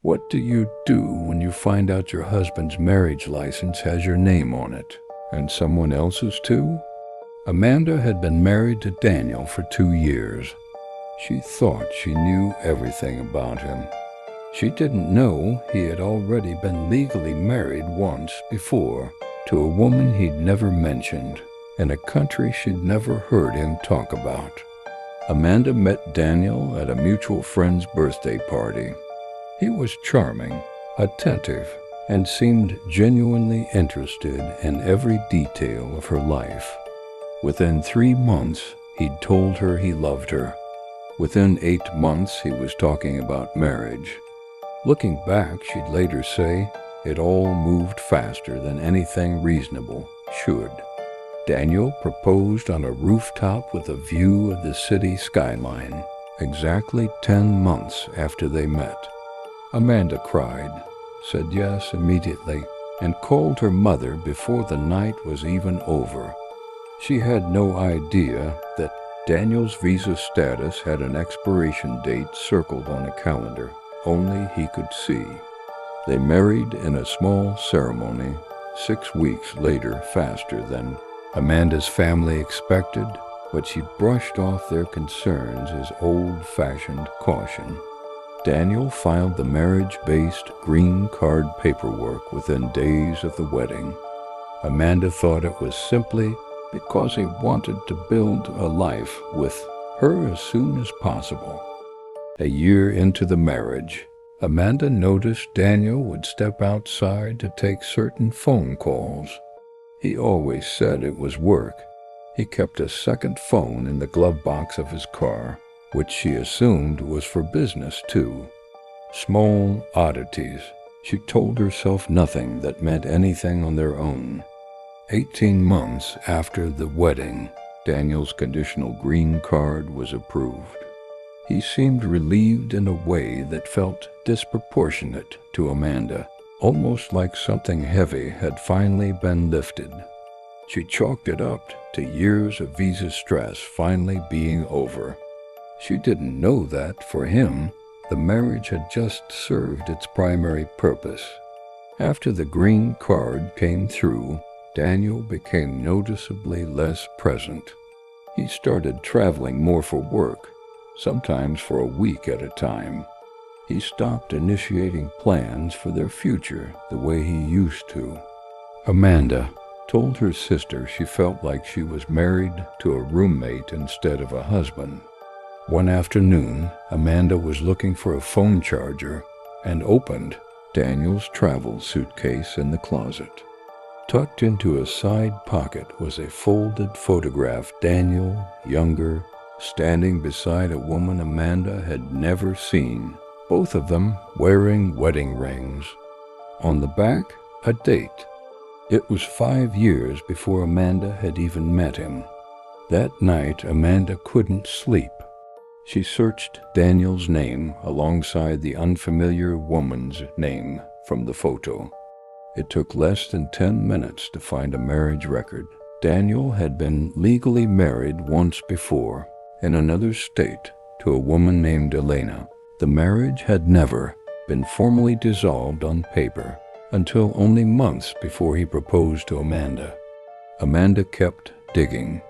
What do you do when you find out your husband's marriage license has your name on it, and someone else's too? Amanda had been married to Daniel for 2 years. She thought she knew everything about him. She didn't know he had already been legally married once before to a woman he'd never mentioned in a country she'd never heard him talk about. Amanda met Daniel at a mutual friend's birthday party. He was charming, attentive, and seemed genuinely interested in every detail of her life. Within 3 months, he'd told her he loved her. Within 8 months, he was talking about marriage. Looking back, she'd later say, it all moved faster than anything reasonable should. Daniel proposed on a rooftop with a view of the city skyline, exactly 10 months after they met. Amanda cried, said yes immediately, and called her mother before the night was even over. She had no idea that Daniel's visa status had an expiration date circled on a calendar only he could see. They married in a small ceremony 6 weeks later, faster than Amanda's family expected, but she brushed off their concerns as old-fashioned caution. Daniel filed the marriage-based green card paperwork within days of the wedding. Amanda thought it was simply because he wanted to build a life with her as soon as possible. A year into the marriage, Amanda noticed Daniel would step outside to take certain phone calls. He always said it was work. He kept a second phone in the glove box of his car, which she assumed was for business too. Small oddities. She told herself nothing that meant anything on their own. 18 months after the wedding, Daniel's conditional green card was approved. He seemed relieved in a way that felt disproportionate to Amanda, almost like something heavy had finally been lifted. She chalked it up to years of visa stress finally being over. She didn't know that, for him, the marriage had just served its primary purpose. After the green card came through, Daniel became noticeably less present. He started traveling more for work, sometimes for a week at a time. He stopped initiating plans for their future the way he used to. Amanda told her sister she felt like she was married to a roommate instead of a husband. One afternoon, Amanda was looking for a phone charger and opened Daniel's travel suitcase in the closet. Tucked into a side pocket was a folded photograph Daniel, younger, standing beside a woman Amanda had never seen, both of them wearing wedding rings. On the back, a date. It was 5 years before Amanda had even met him. That night, Amanda couldn't sleep. She searched Daniel's name alongside the unfamiliar woman's name from the photo. It took less than 10 minutes to find a marriage record. Daniel had been legally married once before, in another state, to a woman named Elena. The marriage had never been formally dissolved on paper until only months before he proposed to Amanda. Amanda kept digging.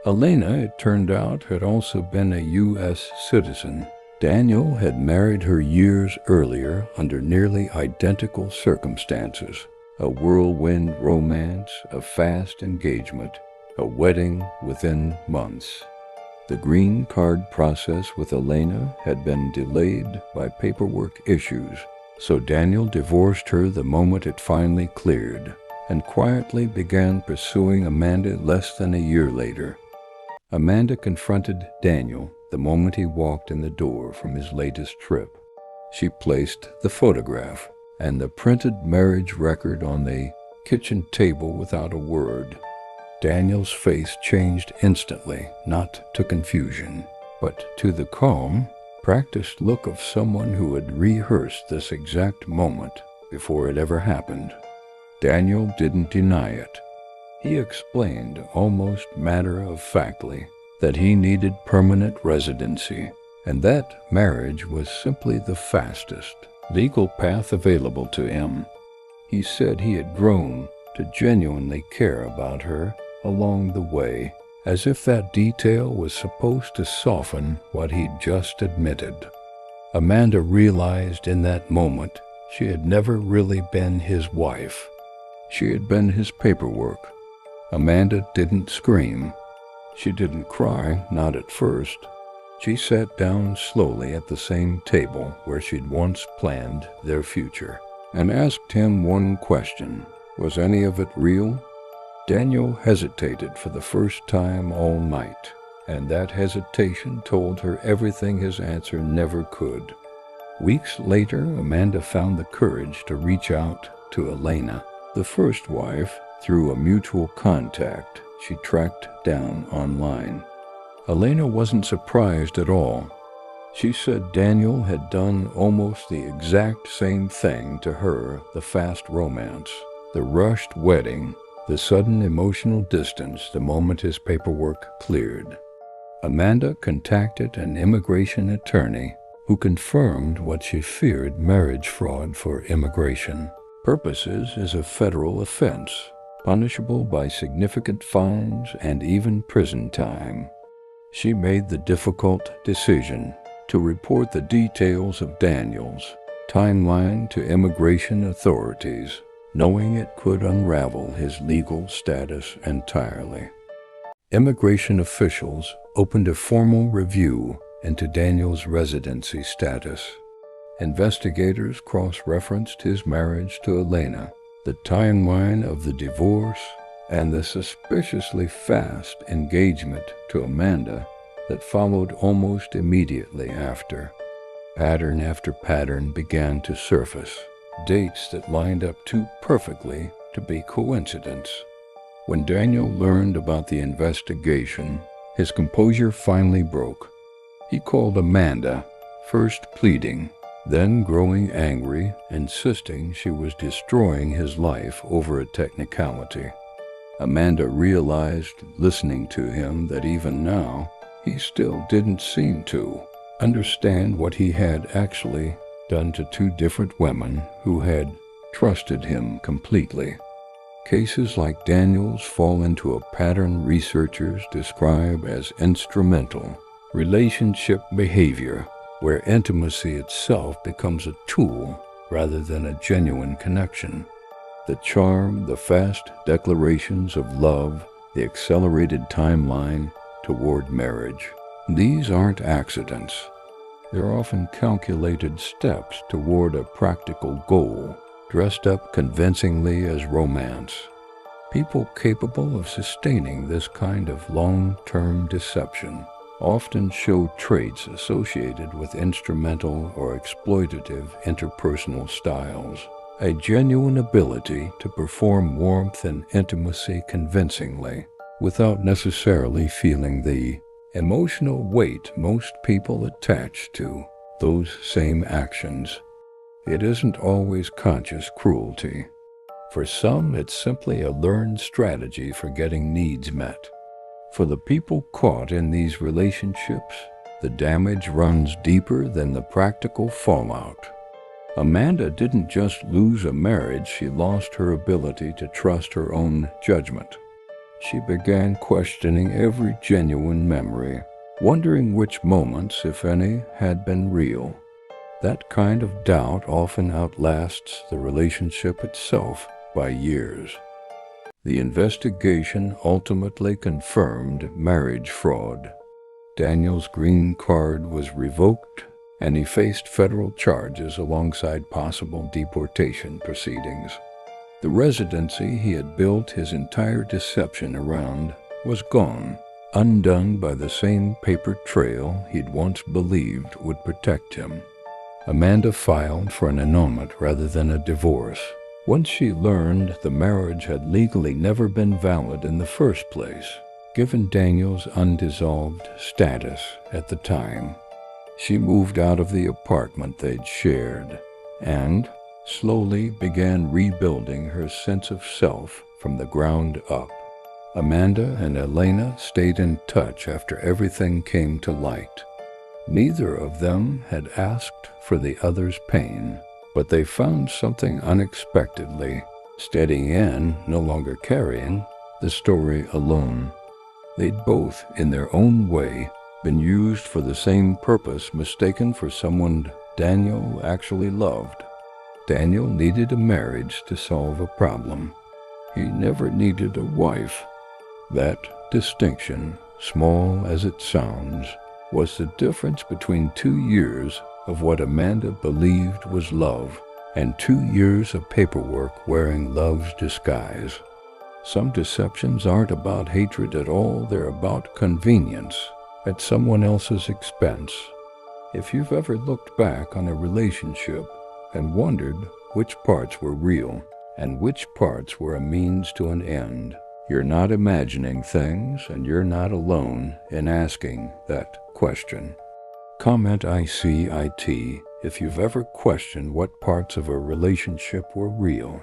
Elena, it turned out, had also been a U.S. citizen. Daniel had married her years earlier under nearly identical circumstances. A whirlwind romance, a fast engagement, a wedding within months. The green card process with Elena had been delayed by paperwork issues, so Daniel divorced her the moment it finally cleared, and quietly began pursuing Amanda less than a year later. Amanda confronted Daniel the moment he walked in the door from his latest trip. She placed the photograph and the printed marriage record on the kitchen table without a word. Daniel's face changed instantly, not to confusion, but to the calm, practiced look of someone who had rehearsed this exact moment before it ever happened. Daniel didn't deny it. He explained almost matter-of-factly that he needed permanent residency, and that marriage was simply the fastest, legal path available to him. He said he had grown to genuinely care about her along the way, as if that detail was supposed to soften what he'd just admitted. Amanda realized in that moment she had never really been his wife. She had been his paperwork. Amanda didn't scream. She didn't cry, not at first. She sat down slowly at the same table where she'd once planned their future and asked him one question. Was any of it real? Daniel hesitated for the first time all night, and that hesitation told her everything his answer never could. Weeks later, Amanda found the courage to reach out to Elena, the first wife, through a mutual contact she tracked down online. Elena wasn't surprised at all. She said Daniel had done almost the exact same thing to her: the fast romance, the rushed wedding, the sudden emotional distance the moment his paperwork cleared. Amanda contacted an immigration attorney who confirmed what she feared: marriage fraud for immigration purposes is a federal offense, punishable by significant fines and even prison time. She made the difficult decision to report the details of Daniel's timeline to immigration authorities, knowing it could unravel his legal status entirely. Immigration officials opened a formal review into Daniel's residency status. Investigators cross-referenced his marriage to Elena, the timeline of the divorce, and the suspiciously fast engagement to Amanda that followed almost immediately after. Pattern after pattern began to surface, dates that lined up too perfectly to be coincidence. When Daniel learned about the investigation, his composure finally broke. He called Amanda, first pleading, then growing angry, insisting she was destroying his life over a technicality. Amanda realized, listening to him, that even now, he still didn't seem to understand what he had actually done to two different women who had trusted him completely. Cases like Daniel's fall into a pattern researchers describe as instrumental relationship behavior, where intimacy itself becomes a tool rather than a genuine connection. The charm, the fast declarations of love, the accelerated timeline toward marriage. These aren't accidents. They're often calculated steps toward a practical goal, dressed up convincingly as romance. People capable of sustaining this kind of long-term deception often show traits associated with instrumental or exploitative interpersonal styles, a genuine ability to perform warmth and intimacy convincingly, without necessarily feeling the emotional weight most people attach to those same actions. It isn't always conscious cruelty. For some, it's simply a learned strategy for getting needs met. For the people caught in these relationships, the damage runs deeper than the practical fallout. Amanda didn't just lose a marriage, she lost her ability to trust her own judgment. She began questioning every genuine memory, wondering which moments, if any, had been real. That kind of doubt often outlasts the relationship itself by years. The investigation ultimately confirmed marriage fraud. Daniel's green card was revoked, and he faced federal charges alongside possible deportation proceedings. The residency he had built his entire deception around was gone, undone by the same paper trail he'd once believed would protect him. Amanda filed for an annulment rather than a divorce. Once she learned the marriage had legally never been valid in the first place, given Daniel's undissolved status at the time, she moved out of the apartment they'd shared and slowly began rebuilding her sense of self from the ground up. Amanda and Elena stayed in touch after everything came to light. Neither of them had asked for the other's pain. But they found something unexpectedly, steadying and no longer carrying the story alone. They'd both, in their own way, been used for the same purpose, mistaken for someone Daniel actually loved. Daniel needed a marriage to solve a problem. He never needed a wife. That distinction, small as it sounds, was the difference between 2 years of what Amanda believed was love and 2 years of paperwork wearing love's disguise. Some deceptions aren't about hatred at all, they're about convenience at someone else's expense. If you've ever looked back on a relationship and wondered which parts were real and which parts were a means to an end, you're not imagining things and you're not alone in asking that question. Comment ICIT if you've ever questioned what parts of a relationship were real